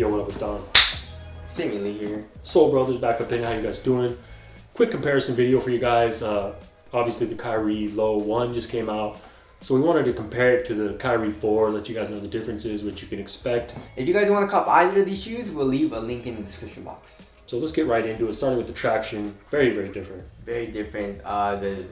Yo, what up, it's Don. Seemingly here. Soul Brothers back up in. How you guys doing? Quick comparison video for you guys. Obviously the Kyrie Low 1 just came out. So we wanted to compare it to the Kyrie 4, let you guys know the differences, what you can expect. If you guys want to cop either of these shoes, we'll leave a link in the description box. So let's get right into it, starting with the traction. Very, very different. Very different. The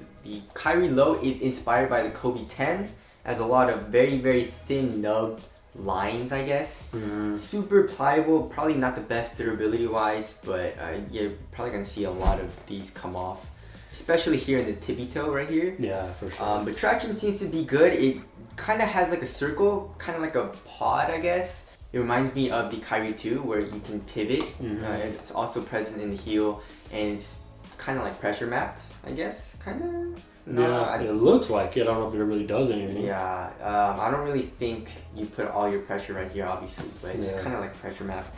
Kyrie Low is inspired by the Kobe 10. Has a lot of very, very thin nub lines, I guess. Super pliable, probably not the best durability wise, but you're probably gonna see a lot of these come off, especially here in the tippy toe right here. Yeah, for sure. But traction seems to be good. It kind of has like a circle, kind of like a pod, I guess. It reminds me of the Kyrie 2 where you can pivot. It's also present in the heel, and it's kind of like pressure mapped, I guess. Kind of. Yeah, it looks like it. I don't know if it really does anything. Yeah, I don't really think you put all your pressure right here, obviously, but it's kind of like a pressure map.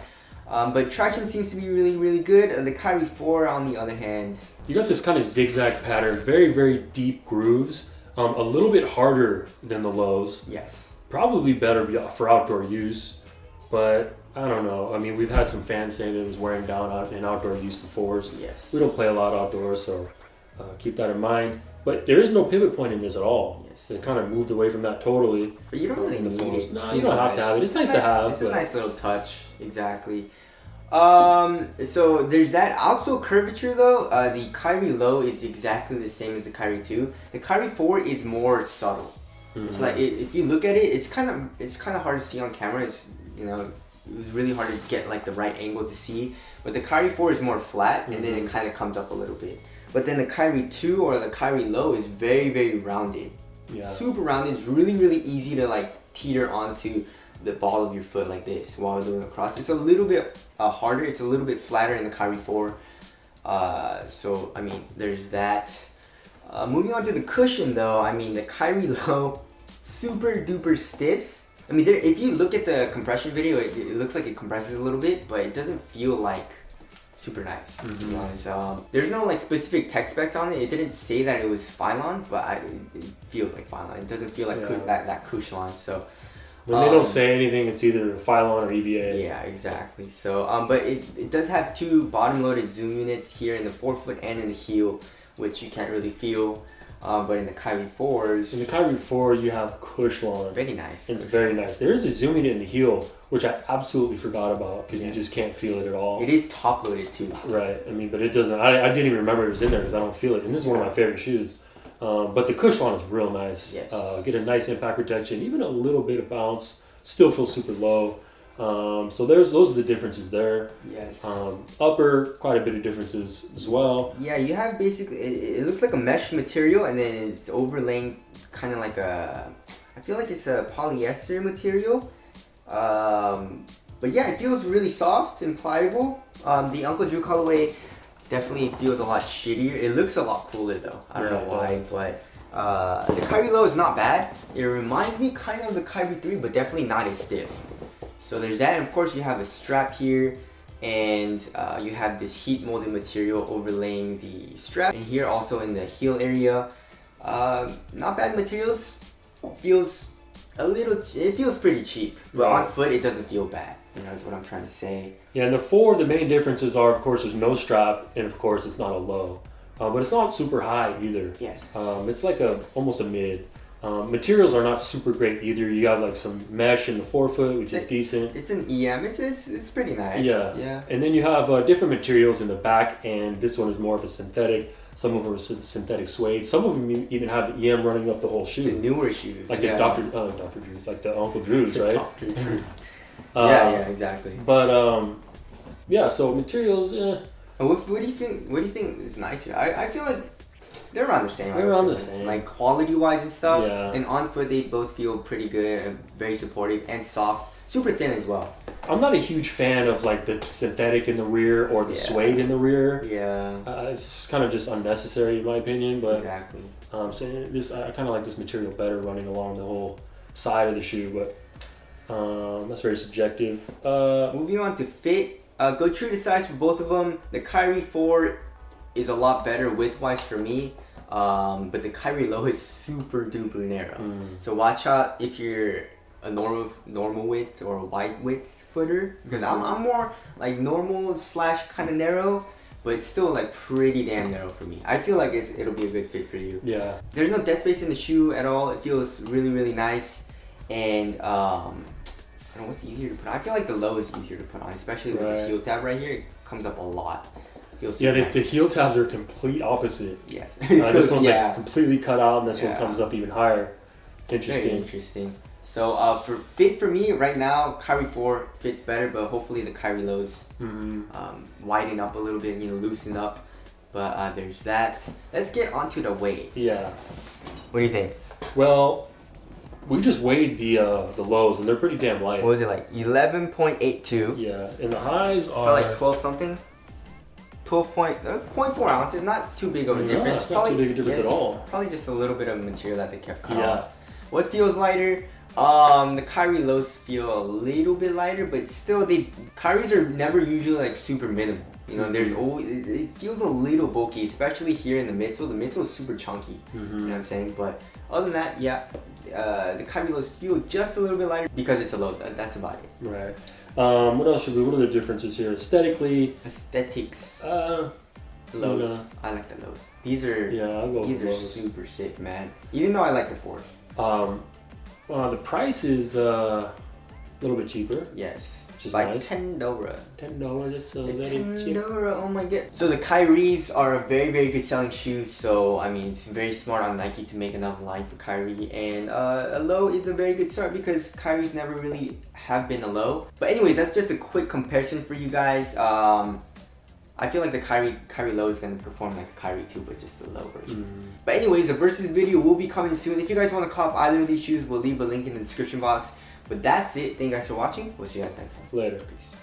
But traction seems to be really, really good. The Kyrie 4, on the other hand, you got this kind of zigzag pattern, very, very deep grooves, a little bit harder than the Lows. Yes. Probably better for outdoor use, but I don't know. I mean, we've had some fans saying that it was wearing down in outdoor use, the 4s. Yes. We don't play a lot outdoors, so keep that in mind. But there is no pivot point in this at all. Yes. They kind of moved away from that totally. But you don't really need it. No, you don't have to have it. It's nice to have. It's a nice little touch. Exactly. So there's that. Also curvature though, the Kyrie Low is exactly the same as the Kyrie 2. The Kyrie 4 is more subtle. It's like if you look at it, it's kind of hard to see on camera. It's, you know, it was really hard to get like the right angle to see. But the Kyrie 4 is more flat, and then it kind of comes up a little bit. But then the Kyrie 2 or the Kyrie Low is very, very rounded. Yeah. Super rounded. It's really, really easy to like teeter onto the ball of your foot like this while doing a cross. It's a little bit harder. It's a little bit flatter in the Kyrie 4. So, I mean, there's that. Moving on to the cushion though, I mean, the Kyrie Low, super duper stiff. I mean, if you look at the compression video, it looks like it compresses a little bit, but it doesn't feel like super nice, to be honest. There's no like specific tech specs on it. It didn't say that it was Phylon, but it feels like Phylon. It doesn't feel like that cushion. So when they don't say anything, it's either Phylon or EVA. Yeah, exactly. So but it does have two bottom loaded zoom units here in the forefoot and in the heel, which you can't really feel. But in the Kyrie 4s... In the Kyrie 4, you have Cushlon. Very nice. It's very nice. There is a zoom unit in the heel, which I absolutely forgot about because you just can't feel it at all. It is top loaded too. Right. I mean, but it doesn't... I didn't even remember it was in there because I don't feel it. And this is one of my favorite shoes. But the Cushlon is real nice. Yes. Get a nice impact protection, even a little bit of bounce. Still feels super low. So those are the differences there. Yes. Upper, quite a bit of differences as well. Yeah, you have basically, it looks like a mesh material, and then it's overlaying kind of like I feel like it's a polyester material. But yeah, it feels really soft and pliable. The Uncle Drew colorway definitely feels a lot shittier. It looks a lot cooler though. I don't know why, but the Kyrie Low is not bad. It reminds me kind of the Kyrie 3, but definitely not as stiff. So there's that, and of course you have a strap here, and you have this heat molded material overlaying the strap. And here also in the heel area, not bad materials. It feels pretty cheap, but on foot it doesn't feel bad. You know, that's what I'm trying to say. Yeah, and the 4, the main differences are, of course, there's no strap, and of course it's not a low. But it's not super high either. Yes. It's like almost a mid. Materials are not super great either. You got like some mesh in the forefoot, which is decent. It's an EM. It's pretty nice. Yeah. And then you have different materials in the back, and this one is more of a synthetic. Some of them are synthetic suede. Some of them even have the EM running up the whole shoe. The newer shoes. Like the Dr. Drew's, like the Uncle Drew's, right? Dr. Drew's. Yeah, exactly. But yeah. So materials. What do you think? What do you think is nicer? I feel like they're around the same. They're around the same. Like quality wise and stuff. Yeah. And on foot they both feel pretty good and very supportive and soft. Super thin as well. I'm not a huge fan of like the synthetic in the rear or the suede in the rear. Yeah. It's kind of just unnecessary in my opinion. But exactly. So I kind of like this material better running along the whole side of the shoe, but that's very subjective. Moving on to fit. Go true to size for both of them. The Kyrie 4 is a lot better width-wise for me, but the Kyrie Low is super duper narrow. So watch out if you're a normal width or a wide width footer, because I'm more like normal slash kind of narrow, but it's still like pretty damn narrow for me. I feel like it'll be a good fit for you. Yeah. There's no dead space in the shoe at all. It feels really nice, and I don't know what's easier to put on. I feel like the low is easier to put on, especially with this heel tab right here. It comes up a lot. Feels yeah, nice. the heel tabs are complete opposite. Yes. This one's like completely cut out, and this one comes up even higher. Interesting. Very interesting. So for fit for me right now, Kyrie 4 fits better, but hopefully the Kyrie lows widen up a little bit, loosen up. But there's that. Let's get onto the weight. Yeah. What do you think? Well, we just weighed the lows, and they're pretty damn light. What was it like? 11.82. Yeah, and the highs are Probably like 12 something. 0.4 ounces, not too big of a difference. No, it's not too big a difference at all. Probably just a little bit of material that they kept cut Yeah. off. What feels lighter? The Kyrie lows feel a little bit lighter, but still, Kyries are never usually like super minimal. There's always it feels a little bulky, especially here in the midsole. The midsole is super chunky. You know what I'm saying? But other than that, yeah, the Kyrie lows feel just a little bit lighter because it's a low. That's about it. Right. What else what are the differences here? Aesthetically? Aesthetics. Lows. I like the lows. These are I'll go with these are lows. super sick, man. Even though I like the fours. The price is a little bit cheaper. Yes. Which is like nice. $10. $10, just very cheap. $10, oh my god. So the Kyries are a very good selling shoe, so I mean it's very smart on Nike to make enough line for Kyrie, and a low is a very good start because Kyries never really have been a low. But anyways, that's just a quick comparison for you guys. I feel like the Kyrie low is going to perform like the Kyrie 2, but just the low version. But anyways, the versus video will be coming soon. If you guys want to cop either of these shoes, we'll leave a link in the description box. But that's it. Thank you guys for watching. We'll see you guys next time. Later. Peace.